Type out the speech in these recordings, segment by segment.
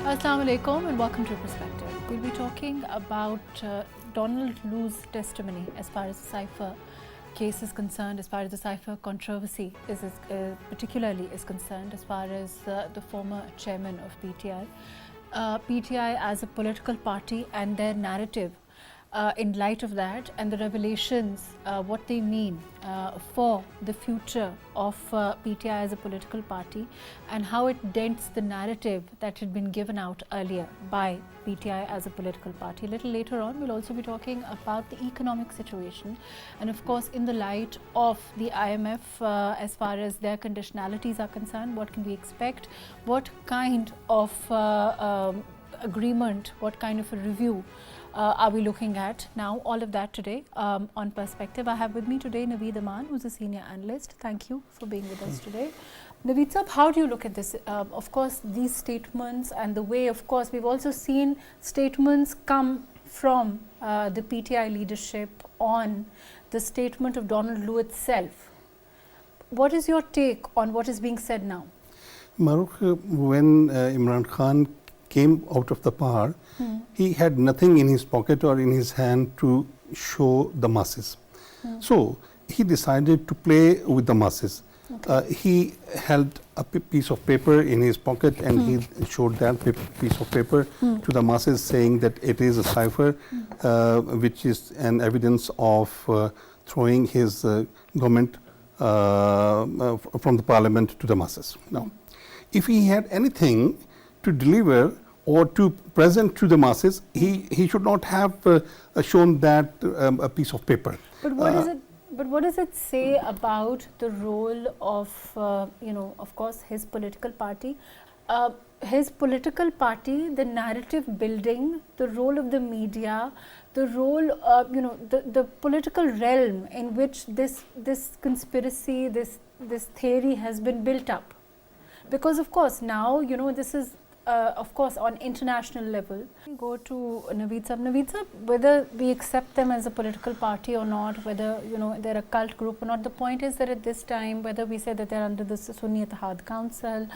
Assalamu alaikum and welcome to Perspective. We'll be talking about Donald Lu's testimony as far as the Cypher case is concerned, as far as the Cypher controversy particularly is concerned, as far as the former chairman of PTI. PTI as a political party and their narrative in light of that and the revelations, what they mean for the future of PTI as a political party and how it dents the narrative that had been given out earlier by PTI as a political party. A little later on, we'll also be talking about the economic situation and of course in the light of the IMF as far as their conditionalities are concerned, what can we expect, what kind of agreement, what kind of a review are we looking at now? All of that today on Perspective. I have with me today Naveed Aman, who's a senior analyst. Thank you for being with us today. Naveed Sahab, how do you look at this? Of course, these statements and the way, of course, we've also seen statements come from the PTI leadership on the statement of Donald Lu itself. What is your take on what is being said now? Maruf, when Imran Khan came out of the power, he had nothing in his pocket or in his hand to show the masses. So he decided to play with the masses. Okay. He held a piece of paper in his pocket and he showed that piece of paper to the masses, saying that it is a cipher which is an evidence of throwing his government from the parliament to the masses. Now, if he had anything to deliver or to present to the masses, he should not have shown that a piece of paper. But what is it? But what does it say about the role of of course, his political party? His political party, the narrative building, the role of the media, the role, the political realm in which this conspiracy, this theory has been built up. Because of course now, this is of course on international level. Go to Naveed Sahab. Naveed Sahab, whether we accept them as a political party or not, whether they're a cult group or not, the point is that at this time, whether we say that they're under the Sunni Ittihad Council,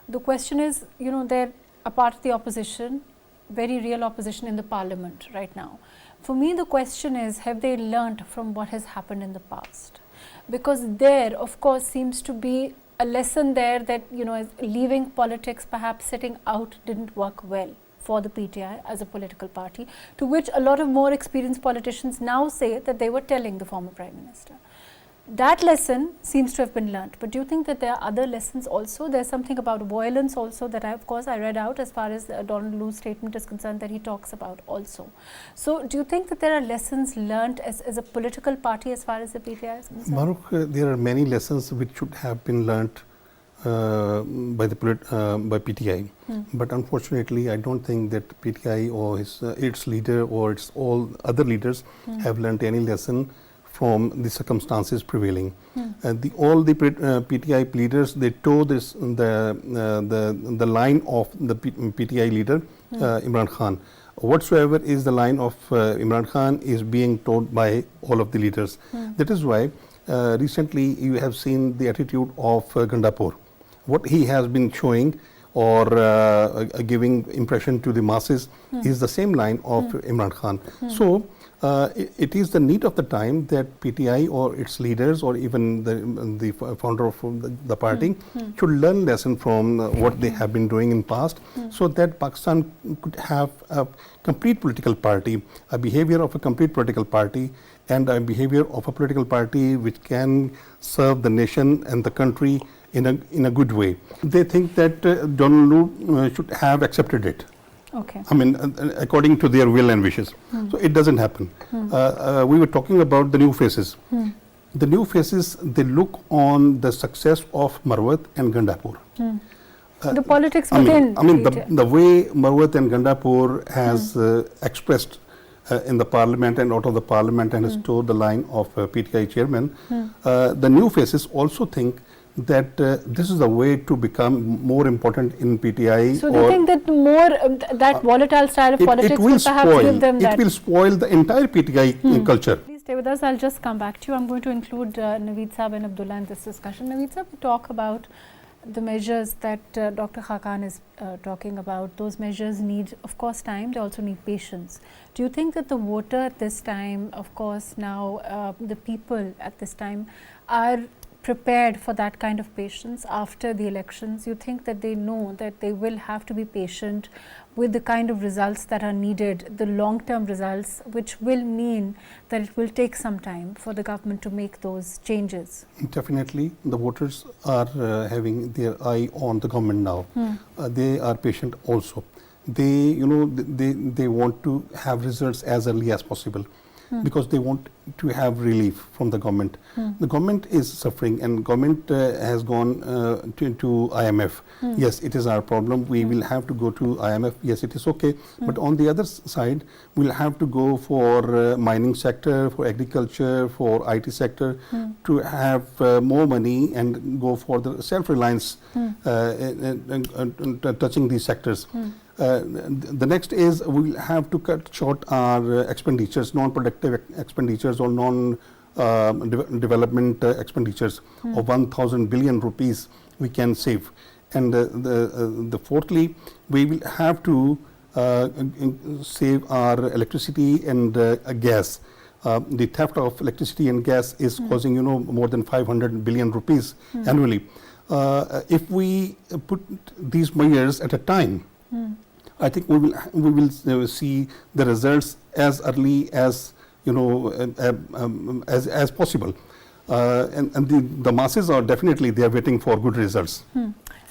the question is, they're a part of the opposition, very real opposition in the parliament right now. For me, the question is, have they learnt from what has happened in the past? Because there, of course, seems to be a lesson there that, leaving politics, perhaps sitting out didn't work well for the PTI as a political party, to which a lot of more experienced politicians now say that they were telling the former Prime Minister. That lesson seems to have been learnt. But do you think that there are other lessons also? There's something about violence also that I read out as far as Donald Lu's statement is concerned, that he talks about also. So do you think that there are lessons learnt as a political party as far as the PTI is concerned? Maruf, there are many lessons which should have been learnt by PTI. But unfortunately, I don't think that PTI or its leader or its all other leaders have learnt any lesson from the circumstances prevailing. All the PTI leaders, they toe the line of the PTI leader, Imran Khan. Whatsoever is the line of Imran Khan is being towed by all of the leaders. That is why recently you have seen the attitude of Gandapur. What he has been showing or giving impression to the masses is the same line of Imran Khan. So it is the need of the time that PTI or its leaders or even the founder of the party should learn lesson from what they have been doing in past, so that Pakistan could have a complete political party, a behavior of a complete political party and a behavior of a political party which can serve the nation and the country in a good way. They think that Donald Lu should have accepted it. Okay. I mean, according to their will and wishes. So it doesn't happen. We were talking about the new faces. The new faces, they look on the success of Marwat and Gandapur. The politics within. The way Marwat and Gandapur has expressed in the parliament and out of the parliament and has told the line of PTI chairman, the new faces also think that this is a way to become more important in PTI. So do you think that that volatile style of politics will perhaps give them that? It will spoil the entire PTI culture. Please stay with us. I'll just come back to you. I'm going to include Naveed Sahab and Abdullah in this discussion. Naveed Sahab, talk about the measures that Dr. Khakan is talking about, those measures need, of course, time. They also need patience. Do you think that the voter at this time, of course, now the people at this time are prepared for that kind of patience after the elections? You think that they know that they will have to be patient with the kind of results that are needed, the long-term results, which will mean that it will take some time for the government to make those changes? Definitely, the voters are having their eye on the government now. They are patient also. They, they want to have results as early as possible. Because they want to have relief from the government. The government is suffering, and government has gone to IMF. Yes, it is our problem. We will have to go to IMF. Yes, it is okay. But on the other side, we'll have to go for mining sector, for agriculture, for IT sector, to have more money and go for the self-reliance touching these sectors. The next is we will have to cut short our expenditures, non-productive expenditures or non-development expenditures of 1,000 billion rupees we can save. And the fourthly, we will have to save our electricity and gas. The theft of electricity and gas is causing more than 500 billion rupees annually. If we put these measures at a time, I think we will see the results as early as as possible, and the masses are definitely they are waiting for good results.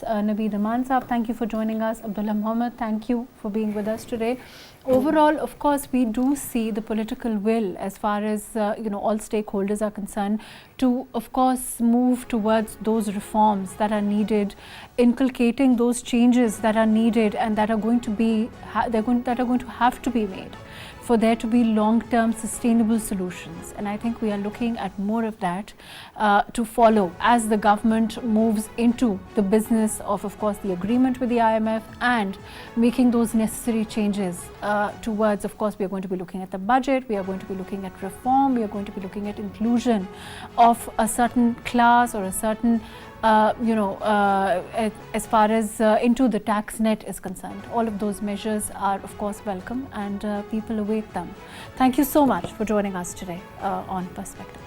Nabi Rahman Saab, thank you for joining us. Abdullah Mohammed, thank you for being with us today. Overall, of course, we do see the political will as far as all stakeholders are concerned to, of course, move towards those reforms that are needed, inculcating those changes that are needed and that are going to be that are going to have to be made for there to be long-term sustainable solutions. And I think we are looking at more of that to follow as the government moves into the business of course, the agreement with the IMF and making those necessary changes towards, of course, we are going to be looking at the budget, we are going to be looking at reform, we are going to be looking at inclusion of a certain class or a certain as far as into the tax net is concerned. All of those measures are, of course, welcome and people await them. Thank you so much for joining us today on Perspective.